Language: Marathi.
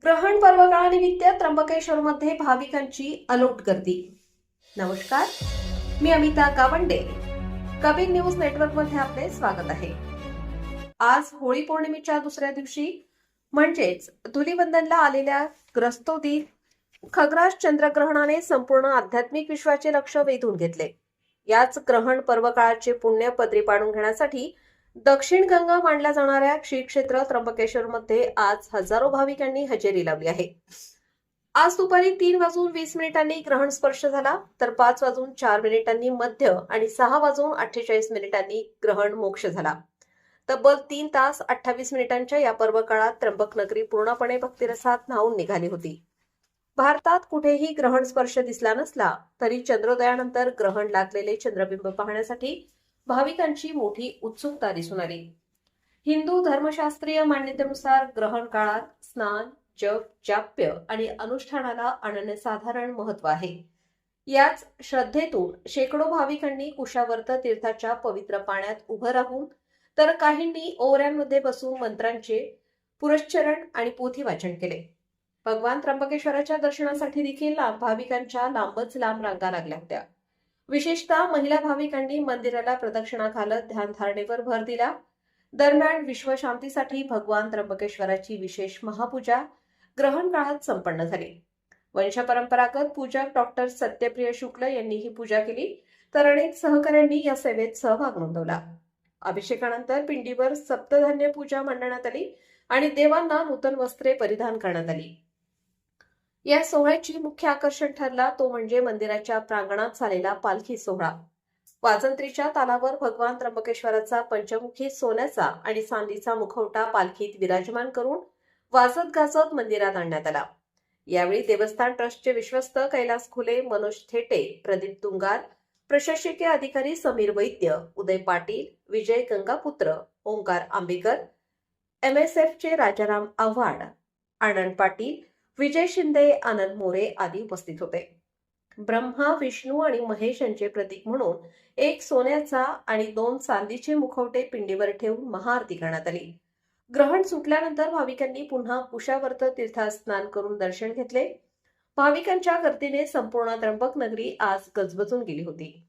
ग्रहण पर्वकाळानिमित्त त्र्यंबकेश्वरमध्ये भाविकांची अलोट गर्दी। नमस्कार, मी अमिता गावंडे। कबीर न्यूज नेटवर्कमध्ये आपले स्वागत आहे। आज होळी पौर्णिमेच्या दुसऱ्या दिवशी म्हणजेच धुलीवंदनला आलेल्या ग्रस्तोदीत खग्रास चंद्रग्रहणाने संपूर्ण आध्यात्मिक विश्वाचे लक्ष वेधून घेतले। याच ग्रहण पर्वकाळाचे पुण्य पदरी पाडून घेण्यासाठी दक्षिण गंगा मानल्या जाणाऱ्या श्री क्षेत्र त्र्यंबकेश्वरमध्ये आज हजारो भाविकांनी हजेरी लावली आहे। आज दुपारी 3:20 ग्रहण स्पर्श झाला, तर 5:04 मध्य आणि 6:48 ग्रहण मोक्ष झाला। तब्बल 3 तास 28 मिनिटांच्या या पर्वकाळात त्र्यंबक नगरी पूर्णपणे भक्तिरसात न्हाऊन निघाली होती। भारतात कुठेही ग्रहण स्पर्श दिसला नसला तरी चंद्रोदयानंतर ग्रहण लागलेले चंद्रबिंब पाहण्यासाठी भाविकांची मोठी उत्सुकता दिसून आली। हिंदू धर्मशास्त्रीय मान्यतेनुसार ग्रहण काळात स्नान, जप, जाप्य आणि अनुष्ठानाला अनन्यसाधारण महत्त्व आहे। याच श्रद्धेतून शेकडो भाविकांनी कुशावर्त तीर्थाच्या पवित्र पाण्यात उभं राहून तर काहींनी ओवऱ्यांमध्ये बसून मंत्रांचे पुरश्चरण आणि पोथी वाचन केले। भगवान त्र्यंबकेश्वराच्या दर्शनासाठी देखील भाविकांच्या लांबच लांब रांगा लागल्या होत्या। विशेषतः महिला भाविकांनी मंदिराला प्रदक्षिणा घालत ध्यानधारणेवर भर दिला। दरम्यान विश्वशांतीसाठी भगवान त्र्यंबकेश्वराची विशेष महापूजा ग्रहण काळात संपन्न झाली। वंशपरंपरागत पूजक डॉक्टर सत्यप्रिय शुक्ल यांनी ही पूजा केली, तर अनेक सहकाऱ्यांनी या सेवेत सहभाग नोंदवला। अभिषेकानंतर पिंडीवर सप्तधान्य पूजा मांडण्यात आली आणि देवांना नूतन वस्त्रे परिधान करण्यात आली। या सोहळ्याची मुख्य आकर्षण ठरला तो म्हणजे मंदिराच्या प्रांगणात झालेला पालखी सोहळा। वाजंत्रीच्या तालावर भगवान त्र्यंबकेश्वराचा पंचमुखी सोन्याचा आणि चांदीचा मुखवटा पालखीत विराजमान करून वाजत गाजत मंदिरात आणण्यात आला। यावेळी देवस्थान ट्रस्टचे विश्वस्त कैलास खुले, मनोज थेटे, प्रदीप तुंगार, प्रशासकीय अधिकारी समीर वैद्य, उदय पाटील, विजय गंगापुत्र, ओंकार आंबेकर, MSFचे राजाराम आव्हाड, आनंद पाटील, विजय शिंदे, आनंद मोरे आदी उपस्थित होते। ब्रह्मा, विष्णू आणि महेश यांचे प्रतीक म्हणून एक सोन्याचा आणि 2 चांदीचे मुखवटे पिंडीवर ठेवून महाआरती करण्यात आली। ग्रहण सुटल्यानंतर भाविकांनी पुन्हा कुशावर्त तीर्थात स्नान करून दर्शन घेतले। भाविकांच्या गर्दीने संपूर्ण त्र्यंबक नगरी आज गजबजून गेली होती।